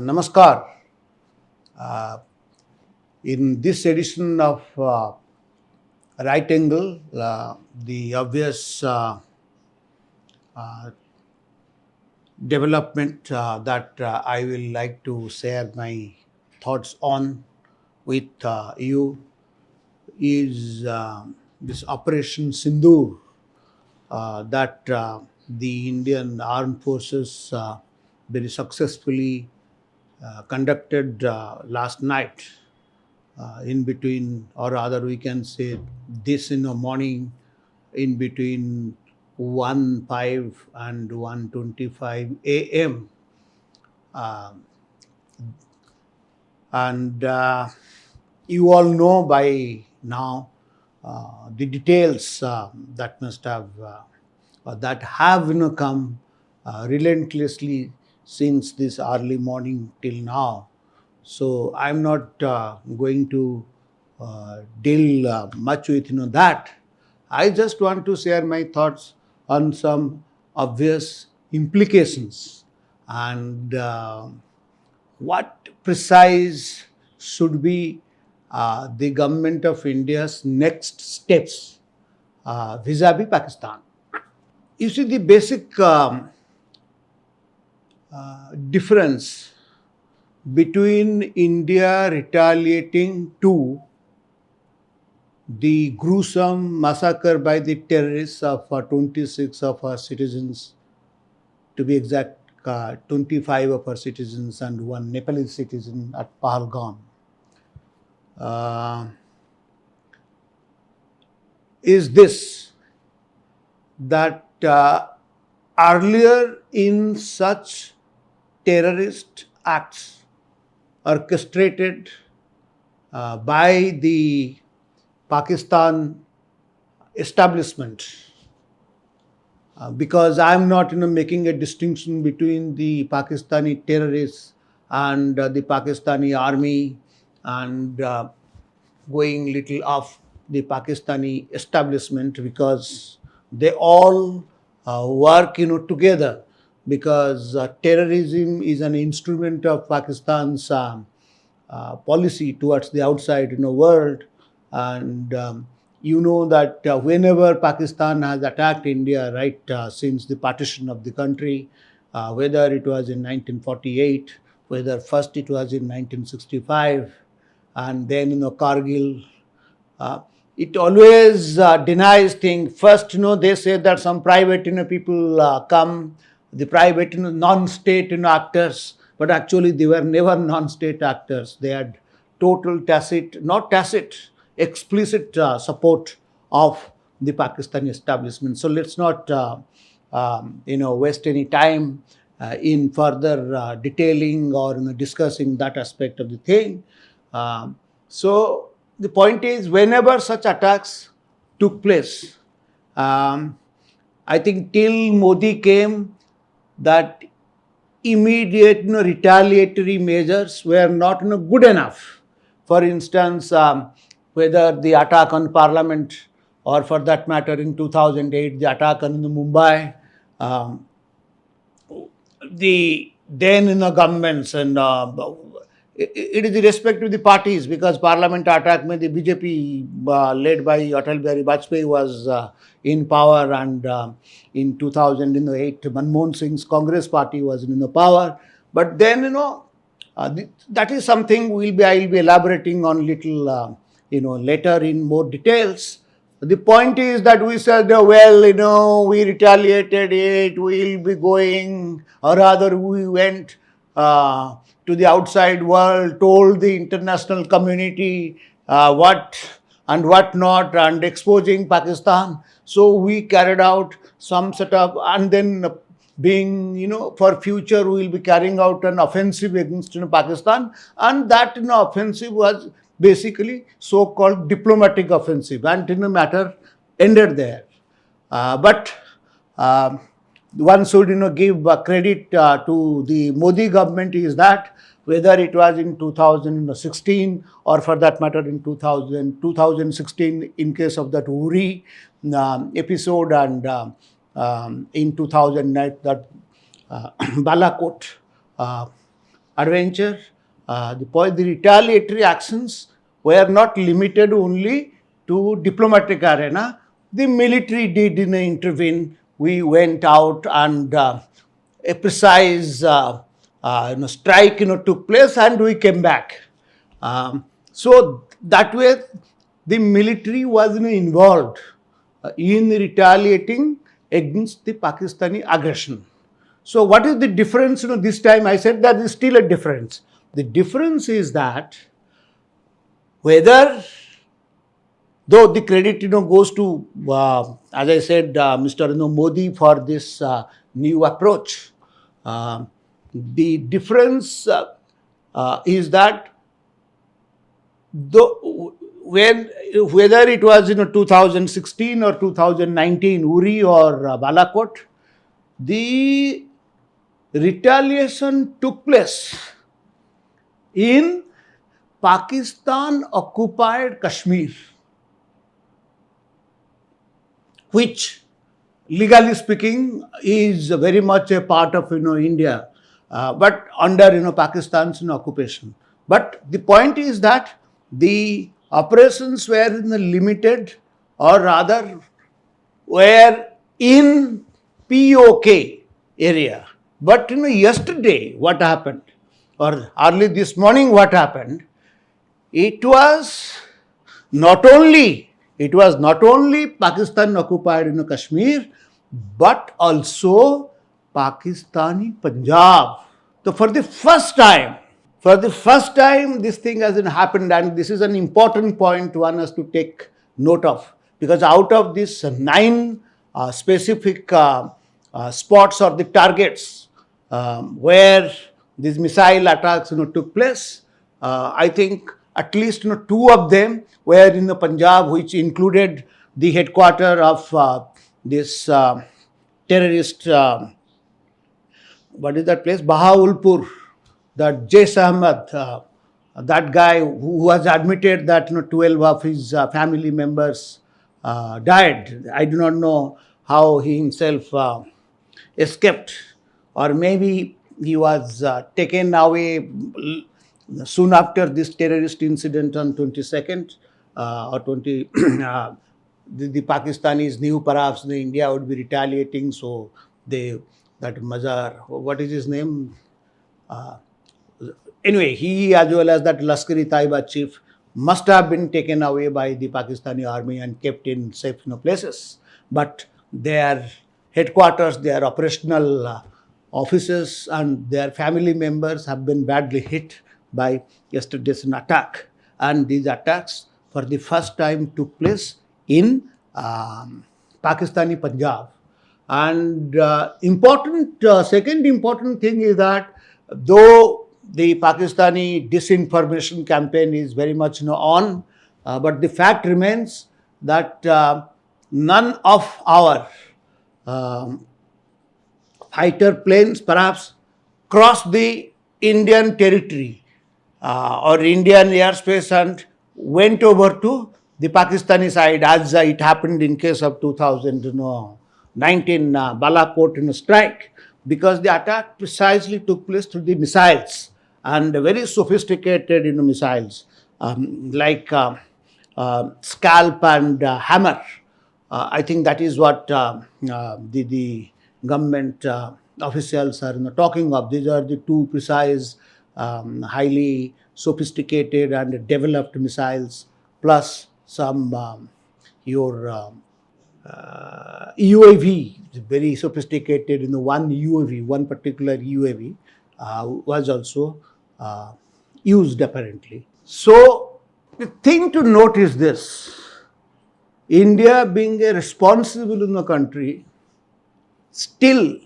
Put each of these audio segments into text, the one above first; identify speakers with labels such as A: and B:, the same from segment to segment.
A: Namaskar. Uh, in this edition of Right Angle, the obvious development that I will like to share my thoughts on with you is this Operation Sindoor that the Indian Armed Forces very successfully conducted last night in between, or rather we can say this in the morning, in between 1:05 and 1:25 a.m. And you all know by now the details that must have that have come relentlessly since this early morning till now. So I'm not going to deal much with that. I just want to share my thoughts on some obvious implications and what precise should be the government of India's next steps vis-a-vis Pakistan. You see, the basic difference between India retaliating to the gruesome massacre by the terrorists of 26 of our citizens, to be exact, 25 of our citizens and one Nepalese citizen at Pahalgam, is this, that earlier in such terrorist acts orchestrated by the Pakistan establishment, because I am not making a distinction between the Pakistani terrorists and the Pakistani army and going little off the Pakistani establishment, because they all work together, because terrorism is an instrument of Pakistan's policy towards the outside world. And you know that whenever Pakistan has attacked India, right, since the partition of the country, whether it was in 1948, whether first it was in 1965, and then Kharge, it always denies things. First, they say that some private people come, the private non-state actors, but actually they were never non-state actors. They had total explicit support of the Pakistani establishment. So let's not waste any time in further detailing or discussing that aspect of the thing. So the point is, whenever such attacks took place, I think till Modi came, that immediate retaliatory measures were not good enough. For instance, whether the attack on Parliament, or for that matter in 2008 the attack on Mumbai, the then governments, and it is irrespective of the parties, because Parliament attack the BJP led by Atal Bihari Vajpayee was in power, and in 2008 Manmohan Singh's Congress party was in power. But then that is something I will be elaborating on little later in more details. The point is that we said, we retaliated it, we will be going, or rather we went to the outside world, told the international community what and what not, and exposing Pakistan. So we carried out some sort of, and then being, for future we will be carrying out an offensive against Pakistan, and that offensive was basically so-called diplomatic offensive, and matter ended there. But one should give credit to the Modi government, is that whether it was in 2016 or for that matter in 2016 in case of that Uri episode, and in 2009 that Balakot adventure. The retaliatory actions were not limited only to diplomatic arena. The military did intervene. We went out and a precise strike took place, and we came back. So that way, the military was involved in retaliating against the Pakistani aggression. So what is the difference? This time I said that there is still a difference. The difference is that whether, though the credit goes to as I said, Mr. Modi for this new approach. The difference is that whether it was 2016 or 2019 Uri or Balakot, the retaliation took place in Pakistan occupied Kashmir, which legally speaking is very much a part of India, but under Pakistan's occupation. But the point is that the operations were limited, or rather were in POK area. But yesterday what happened, or early this morning what happened, it was not only Pakistan occupied Kashmir, but also Pakistani Punjab. So for the first time, this thing hasn't happened, and this is an important point one has to take note of, because out of these 9 specific spots or the targets where these missile attacks took place, I think at least 2 of them were in the Punjab, which included the headquarters of this terrorist, what is that place? Bahawalpur, that Jais Ahmed, that guy who has admitted that 12 of his family members died. I do not know how he himself escaped, or maybe he was taken away soon after this terrorist incident on 22nd or 20. The Pakistanis knew perhaps India would be retaliating, so that Mazar, what is his name? Anyway, he as well as that Lashkar-e-Taiba chief must have been taken away by the Pakistani army and kept in safe places. But their headquarters, their operational offices and their family members have been badly hit by yesterday's attack. And these attacks for the first time took place in Pakistani Punjab. And second important thing is that though the Pakistani disinformation campaign is very much on, but the fact remains that none of our fighter planes perhaps crossed the Indian territory or Indian airspace and went over to the Pakistani side, as it happened in case of 2019 Balakot strike, because the attack precisely took place through the missiles, and very sophisticated missiles like Scalp and Hammer. I think that is what the government officials are talking of. These are the 2 precise, highly sophisticated and developed missiles, plus some UAV, very sophisticated. One particular UAV was also used apparently. So the thing to note is this: India, being a responsible country, still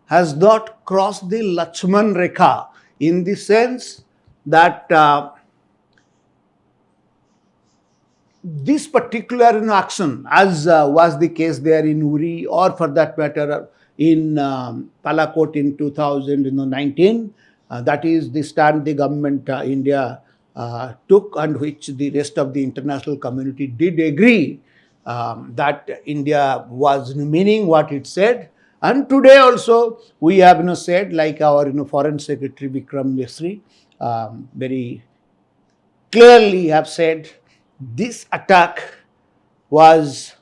A: has not crossed the Lakshman Rekha, in the sense that this particular action, as was the case there in Uri, or for that matter in Balakot in 2019, that is the stand the government India took, and which the rest of the international community did agree that India was meaning what it said, And today also we have said, like our Foreign Secretary Vikram Misri very clearly have said, this attack was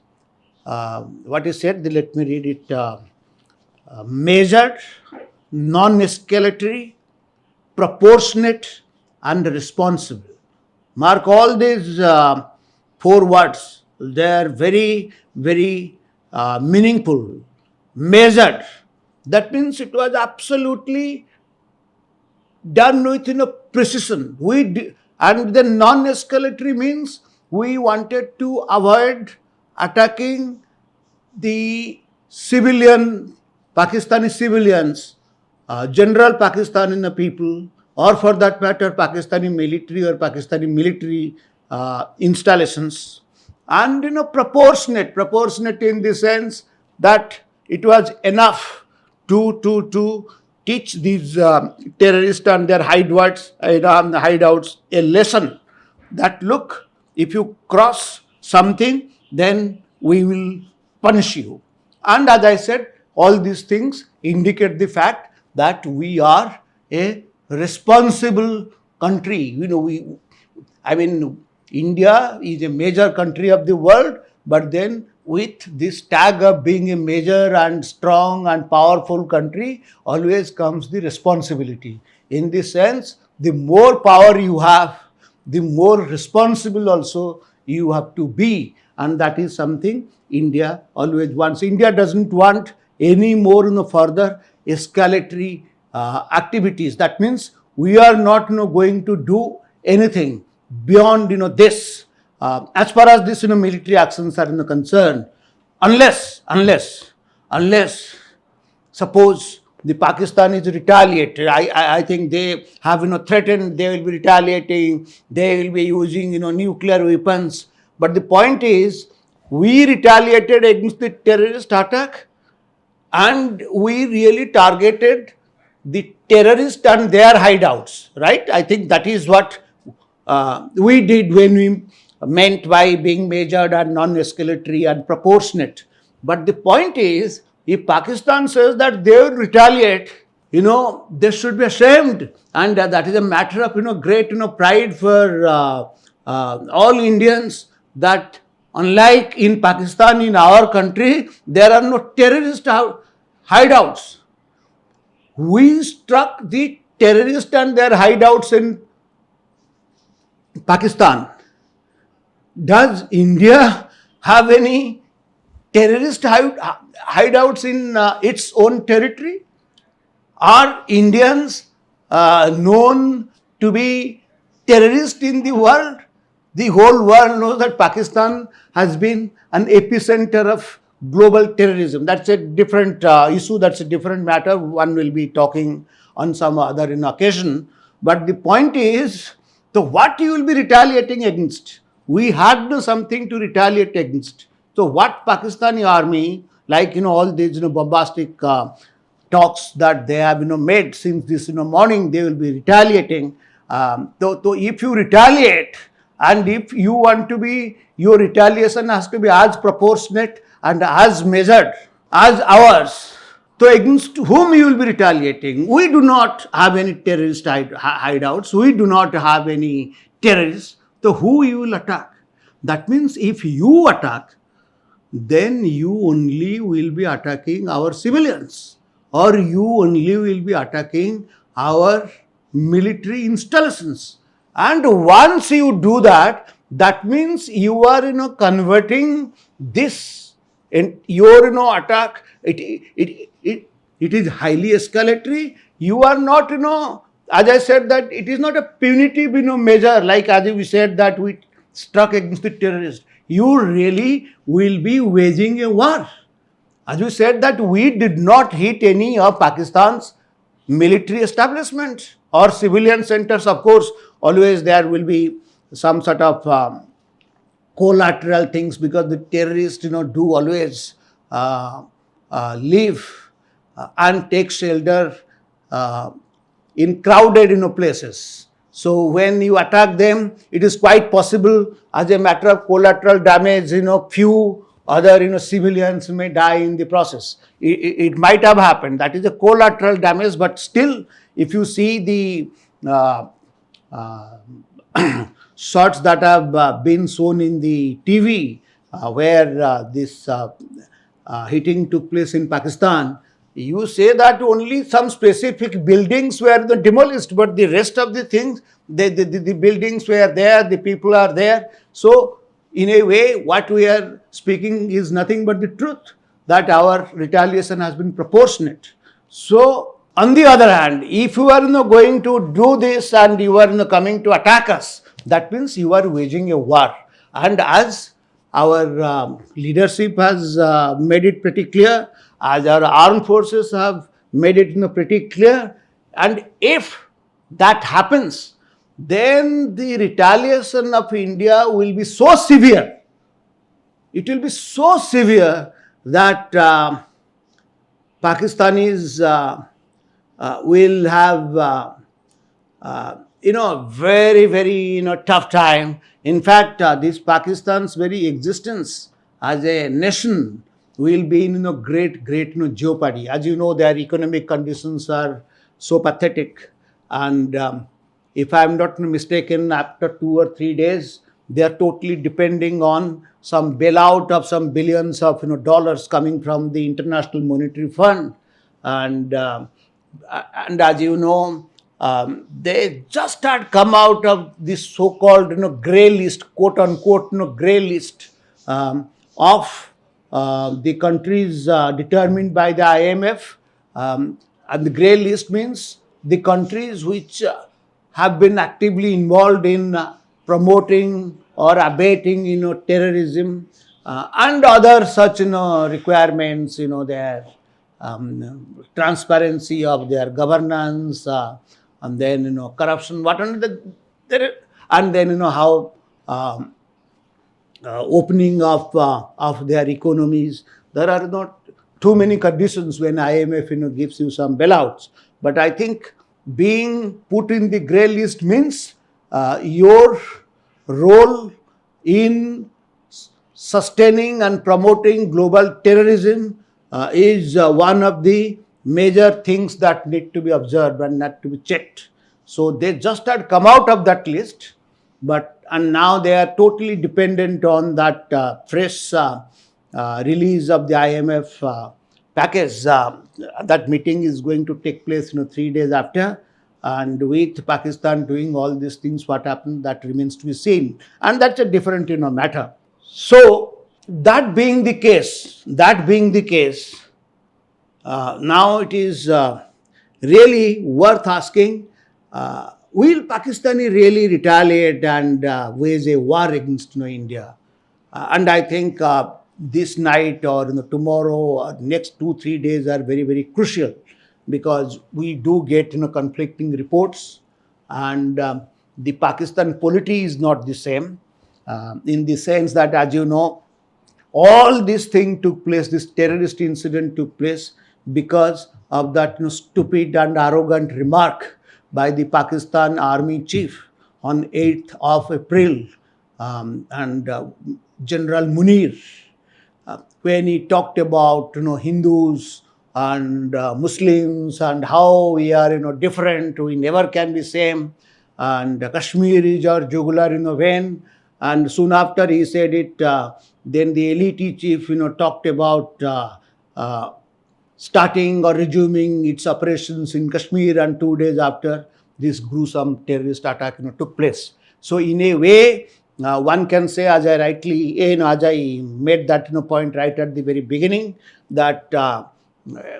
A: what he said. Let me read it. Measured, non-escalatory, proportionate, and responsible. Mark all these four words. They are very, very meaningful. Measured. That means it was absolutely done with precision. And the non-escalatory means we wanted to avoid attacking the civilian, Pakistani civilians, general Pakistani people, or for that matter, Pakistani military or Pakistani military installations. And proportionate in the sense that it was enough to teach these terrorists and their hideouts a lesson that, look, if you cross something, then we will punish you. And as I said, all these things indicate the fact that we are a responsible country. India is a major country of the world, but then with this tag of being a major and strong and powerful country always comes the responsibility. In this sense, the more power you have, the more responsible also you have to be. And that is something India always wants. India doesn't want any more further escalatory activities. That means we are not going to do anything beyond this. As far as this military actions are concerned, unless suppose the Pakistanis retaliated, I think they have threatened they will be retaliating, they will be using nuclear weapons. But the point is, we retaliated against the terrorist attack, and we really targeted the terrorists and their hideouts, right? I think that is what we did when we meant by being measured and non-escalatory and proportionate. But the point is, if Pakistan says that they will retaliate, they should be ashamed. And that is a matter of great pride for all Indians, that unlike in Pakistan, in our country, there are no terrorist hideouts. We struck the terrorists and their hideouts in Pakistan. Does India have any terrorist hideouts in its own territory? Are Indians known to be terrorists in the world? The whole world knows that Pakistan has been an epicenter of global terrorism. That's a different issue, that's a different matter. One will be talking on some other occasion. But the point is, so what you will be retaliating against? We had something to retaliate against. So what Pakistani army, like all these bombastic talks that they have made since this morning, they will be retaliating. So if you retaliate, and if you want to be, your retaliation has to be as proportionate and as measured as ours. So against whom you will be retaliating? We do not have any terrorist hideouts. We do not have any terrorists. So who you will attack? That means if you attack, then you only will be attacking our civilians, or you only will be attacking our military installations. And once you do that, that means you are converting this in your attack. It is highly escalatory. You are not as I said, that it is not a punitive measure, like as we said that we struck against the terrorists. You really will be waging a war. As we said that we did not hit any of Pakistan's military establishments or civilian centers. Of course, always there will be some sort of collateral things, because the terrorists do always live and take shelter in crowded places. So when you attack them, it is quite possible, as a matter of collateral damage, few other civilians may die in the process. It might have happened. That is a collateral damage, but still, if you see the uh, shots that have been shown in the TV, where this hitting took place in Pakistan, you say that only some specific buildings were demolished, but the rest of the things, the buildings were there, the people are there. So, in a way, what we are speaking is nothing but the truth, that our retaliation has been proportionate. So, on the other hand, if you are going to do this and you are coming to attack us, that means you are waging a war. And as our leadership has made it pretty clear, as our armed forces have made it pretty clear, and if that happens, then the retaliation of India will be so severe. It will be so severe that Pakistanis will have very, very tough time. In fact, this Pakistan's very existence as a nation will be in great jeopardy. As you know, their economic conditions are so pathetic, and if I am not mistaken, after 2 or 3 days, they are totally depending on some bailout of some billions of dollars coming from the International Monetary Fund, and as you know, they just had come out of this so-called grey list, quote unquote grey list of the countries determined by the IMF, and the grey list means the countries which have been actively involved in promoting or abating terrorism and other such requirements, their transparency of their governance, and then corruption, what and then how opening of their economies. There are not too many conditions when IMF gives you some bailouts, but I think being put in the grey list means your role in sustaining and promoting global terrorism is one of the major things that need to be observed and not to be checked. So they just had come out of that list, and now they are totally dependent on that fresh release of the IMF package. That meeting is going to take place 3 days after, and with Pakistan doing all these things, what happened, that remains to be seen, and that's a different matter. So that being the case, now it is really worth asking, will Pakistani really retaliate and wage a war against India? And I think this night or tomorrow or next 2-3 days are very, very crucial, because we do get conflicting reports, and the Pakistan polity is not the same, in the sense that, as you know, all this thing took place, this terrorist incident took place because of that stupid and arrogant remark by the Pakistan Army Chief on 8th of April, and General Munir, when he talked about Hindus and Muslims and how we are different, we never can be same, and Kashmir is our jugular vein. And soon after he said it, then the elite chief talked about starting or resuming its operations in Kashmir, and 2 days after, this gruesome terrorist attack took place. So in a way, one can say, as I rightly, as I made that point right at the very beginning, that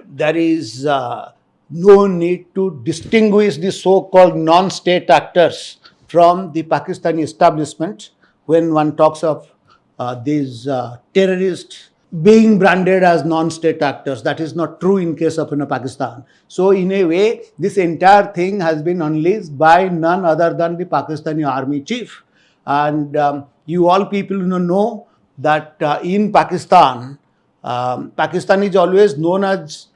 A: there is no need to distinguish the so-called non-state actors from the Pakistani establishment when one talks of these terrorists being branded as non-state actors. That is not true in case of Pakistan. So in a way, this entire thing has been unleashed by none other than the Pakistani Army Chief. And you all people know that in Pakistan, Pakistan is always known as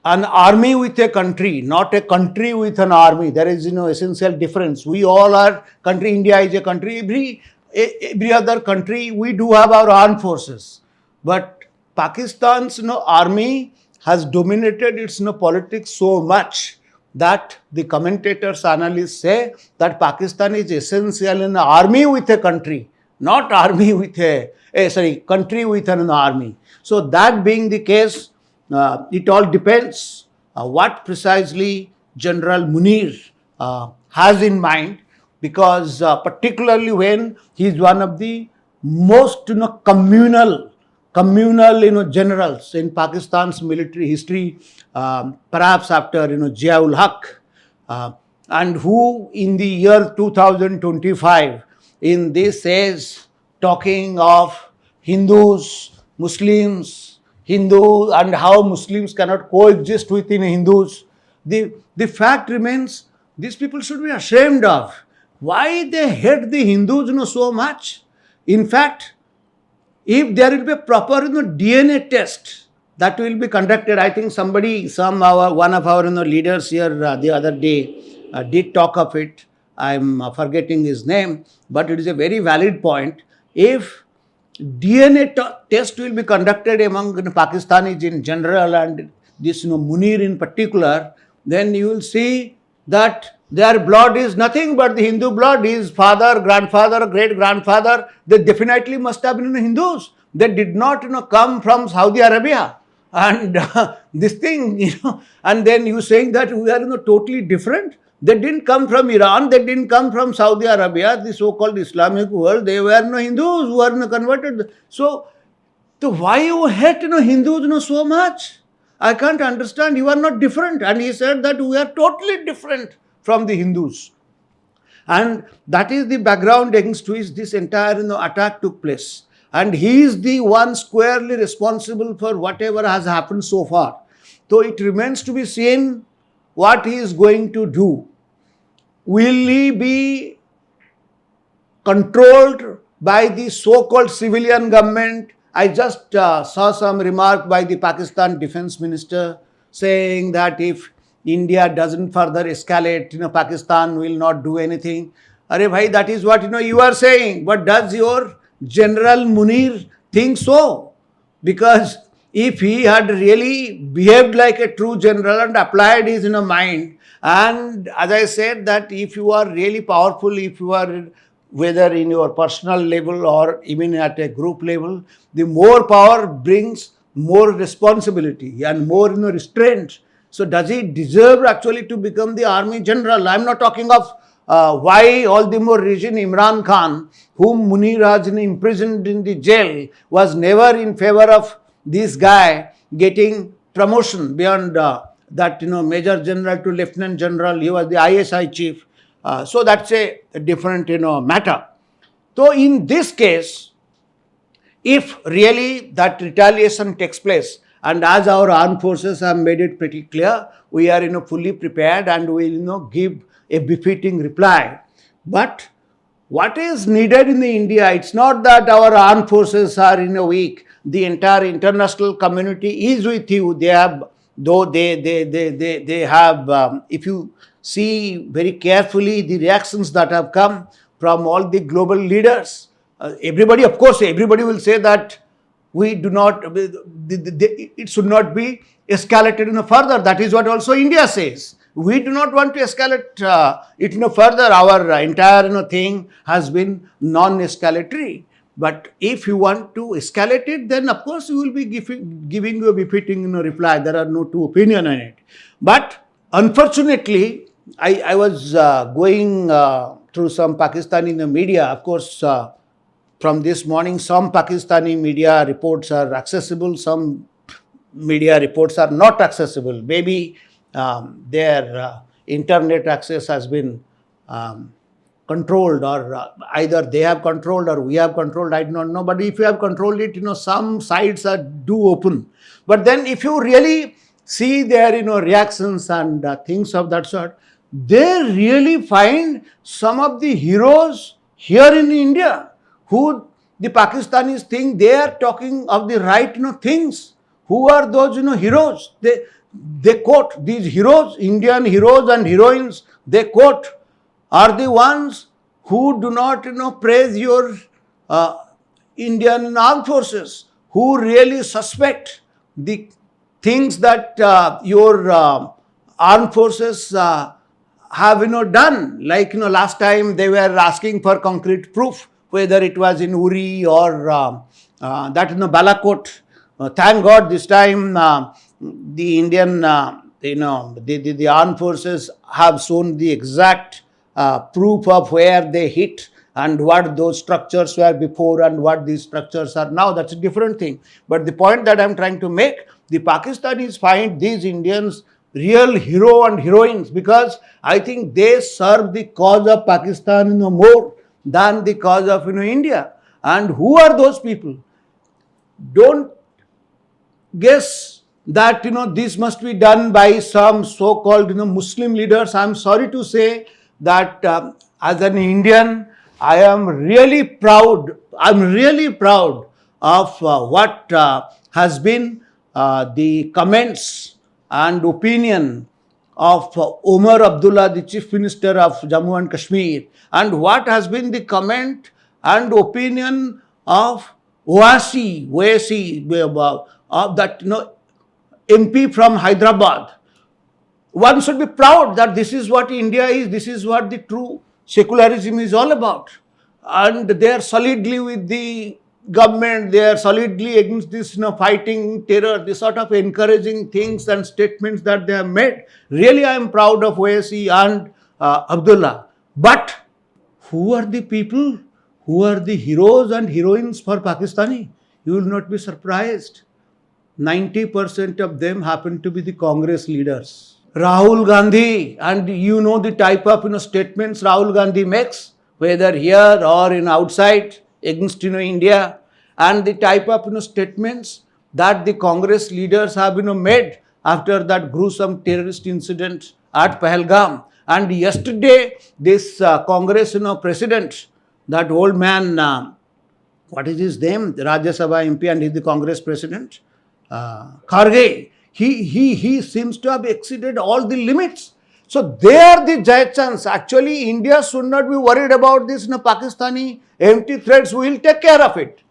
A: an army with a country, not a country with an army. There is essential difference. We all are country. India is a country. Every other country, we do have our armed forces. But Pakistan's army has dominated its politics so much that the commentators, analysts say that Pakistan is essentially an army with a country, not army with country with an army. So that being the case, it all depends what precisely General Munir has in mind, because particularly when he is one of the most communal generals in Pakistan's military history, perhaps after Ziaul Haq, and who in the year 2025 in this age, talking of Hindus, Muslims, Hindu, and how Muslims cannot coexist within Hindus. The fact remains, these people should be ashamed of. Why they hate the Hindus so much? In fact, if there will be a proper DNA test that will be conducted, I think one of our leaders here the other day did talk of it. I'm forgetting his name, but it is a very valid point. If DNA test will be conducted among Pakistanis in general and this Munir in particular, then you will see that their blood is nothing but the Hindu blood. His father, grandfather, great-grandfather, they definitely must have been Hindus. They did not come from Saudi Arabia. And this thing, and then you saying that we are totally different. They didn't come from Iran, they didn't come from Saudi Arabia, the so-called Islamic world. They were Hindus who are converted. So why you hate Hindus so much? I can't understand. You are not different. And he said that we are totally different from the Hindus. And that is the background against which this entire attack took place. And he is the one squarely responsible for whatever has happened so far. So it remains to be seen what he is going to do. Will he be controlled by the so-called civilian government? I just saw some remark by the Pakistan Defense Minister saying that if India doesn't further escalate, Pakistan will not do anything. Arey bhai, that is what you are saying. But does your General Munir think so? Because if he had really behaved like a true general and applied his mind, and as I said that if you are really powerful, if you are whether in your personal level or even at a group level, the more power brings more responsibility and more restraint. So does he deserve actually to become the army general? I'm not talking of why all the more reason Imran Khan, whom Munir has imprisoned in the jail, was never in favor of this guy getting promotion beyond that Major General to Lieutenant General. He was the ISI chief. So that's a different matter. So in this case, if really that retaliation takes place, and as our armed forces have made it pretty clear, we are fully prepared and will give a befitting reply. But what is needed in the India, it's not that our armed forces are weak. The entire international community is with you. They have, though they have, if you see very carefully the reactions that have come from all the global leaders, everybody will say that we do not, it should not be escalated further. That is what also India says. We do not want to escalate it further. Our entire thing has been non-escalatory. But if you want to escalate it, then of course you will be giving you a befitting reply. There are no two opinions on it. But unfortunately, I was going through some Pakistani media. Of course, from this morning, some Pakistani media reports are accessible, some media reports are not accessible. Maybe their internet access has been controlled, or either they have controlled or we have controlled, I do not know. But if you have controlled it, some sites do open. But then if you really see their reactions and things of that sort, they really find some of the heroes here in India who the Pakistanis think they are talking of the right things. Who are those heroes? They quote these heroes, Indian heroes and heroines, they quote are the ones who do not praise your Indian armed forces, who really suspect the things that your armed forces have done. Like last time they were asking for concrete proof, whether it was in Uri or that Balakot. Thank God this time the Indian the armed forces have shown the exact proof of where they hit and what those structures were before and what these structures are now. That's a different thing. But the point that I'm trying to make, the Pakistanis find these Indians real hero and heroines, because I think they serve the cause of Pakistan more than the cause of India. And who are those people? Don't guess that this must be done by some so-called Muslim leaders. I'm sorry to say that as an Indian, I am really proud. I'm really proud of what has been the comments and opinion of Omar Abdullah, the Chief Minister of Jammu and Kashmir, and what has been the comment and opinion of Owaisi, of that MP from Hyderabad. One should be proud that this is what India is, this is what the true secularism is all about. And they are solidly with the government, they are solidly against this fighting terror, this sort of encouraging things and statements that they have made. Really, I am proud of Owaisi and Abdullah. But who are the people? Who are the heroes and heroines for Pakistani? You will not be surprised. 90% of them happen to be the Congress leaders. Rahul Gandhi, and the type of statements Rahul Gandhi makes, whether here or outside against India, and the type of statements that the Congress leaders have made after that gruesome terrorist incident at Pahalgam. And yesterday, this Congress president, that old man, what is his name? The Rajya Sabha MP, and he's the Congress president, Kharge. He seems to have exceeded all the limits. So they are the giants. Actually, India should not be worried about this Pakistani empty threats. We will take care of it.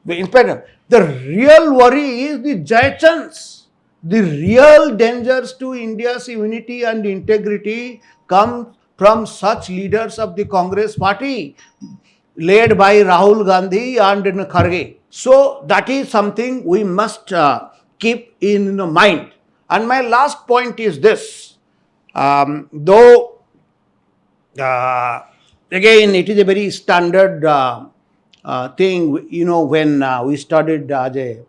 A: In fact, the real worry is the giants. The real dangers to India's unity and integrity come from such leaders of the Congress party, led by Rahul Gandhi and Kharge. So that is something we must keep in mind. And my last point is this. Though, again, it is a very standard thing, when we studied as a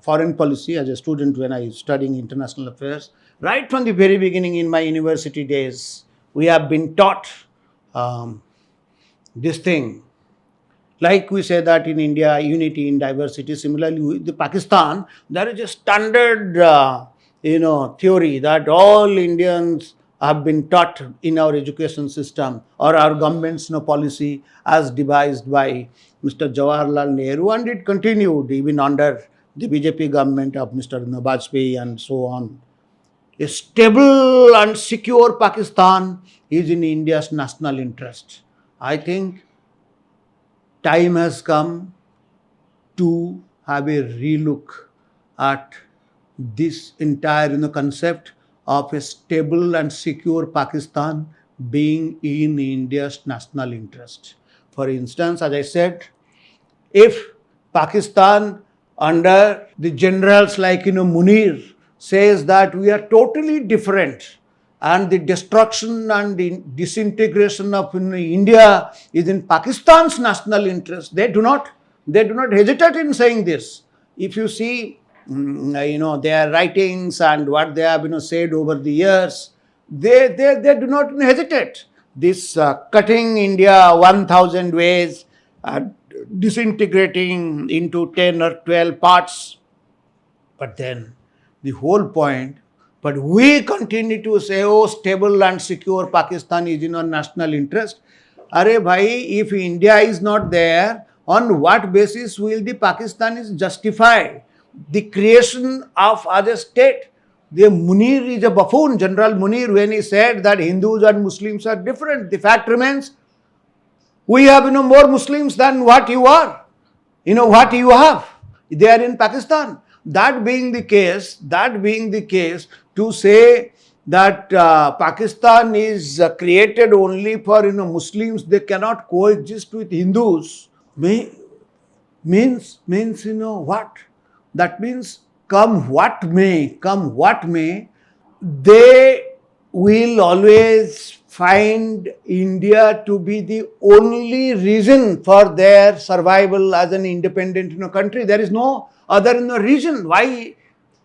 A: foreign policy, as a student when I was studying international affairs, right from the very beginning in my university days, we have been taught this thing. Like we say that in India, unity in diversity. Similarly, with the Pakistan, there is a standard, theory that all Indians have been taught in our education system or our government's policy as devised by Mr. Jawaharlal Nehru, and it continued even under the BJP government of Mr. Vajpayee and so on. A stable and secure Pakistan is in India's national interest. I think time has come to have a relook at this entire concept of a stable and secure Pakistan being in India's national interest. For instance, as I said, if Pakistan under the generals like Munir says that we are totally different and the destruction and the disintegration of India is in Pakistan's national interest, they do not hesitate in saying this. If you see their writings and what they have said over the years, they do not hesitate. This cutting India 1,000 ways, disintegrating into 10 or 12 parts. But then the whole point, but we continue to say, oh, stable and secure Pakistan is in our national interest. Arey bhai, if India is not there, on what basis will the Pakistanis justify the creation of other state? The Munir is a buffoon, General Munir, when he said that Hindus and Muslims are different. The fact remains, we have more Muslims than what you are, what you have. They are in Pakistan. That being the case, to say that Pakistan is created only for Muslims, they cannot coexist with Hindus, means what? That means come what may, they will always find India to be the only reason for their survival as an independent country. There is no other reason why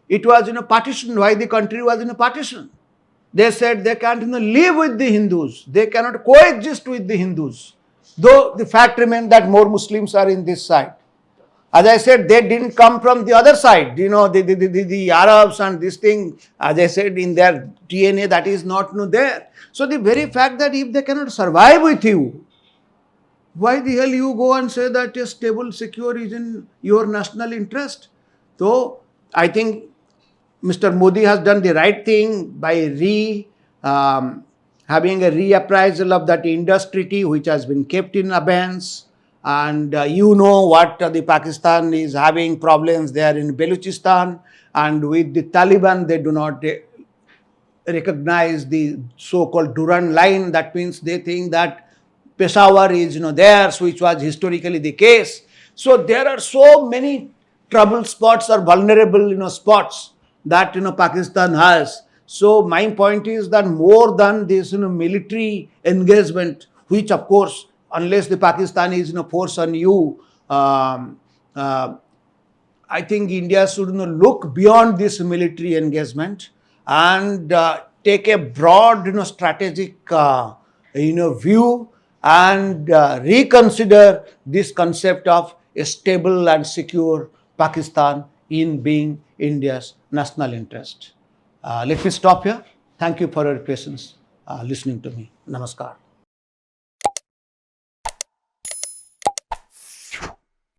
A: it was partition, why the country was in a partition. They said they can't live with the Hindus, they cannot coexist with the Hindus, though the fact remains that more Muslims are in this side. As I said, they didn't come from the other side. The Arabs and this thing, as I said, in their DNA, that is not there. So the very fact that if they cannot survive with you, why the hell you go and say that a stable, secure is in your national interest? So I think Mr. Modi has done the right thing by having a reappraisal of that Indus Treaty, which has been kept in abeyance. And what the Pakistan is having problems there in Balochistan, and with the Taliban, they do not recognize the so-called Durand line. That means they think that Peshawar is theirs, which was historically the case. So there are so many trouble spots or vulnerable spots that Pakistan has. So my point is that more than this military engagement, which of course, unless the Pakistanis force on you, I think India should look beyond this military engagement and take a broad strategic view and reconsider this concept of a stable and secure Pakistan in being India's national interest. Let me stop here. Thank you for your patience listening to me. Namaskar.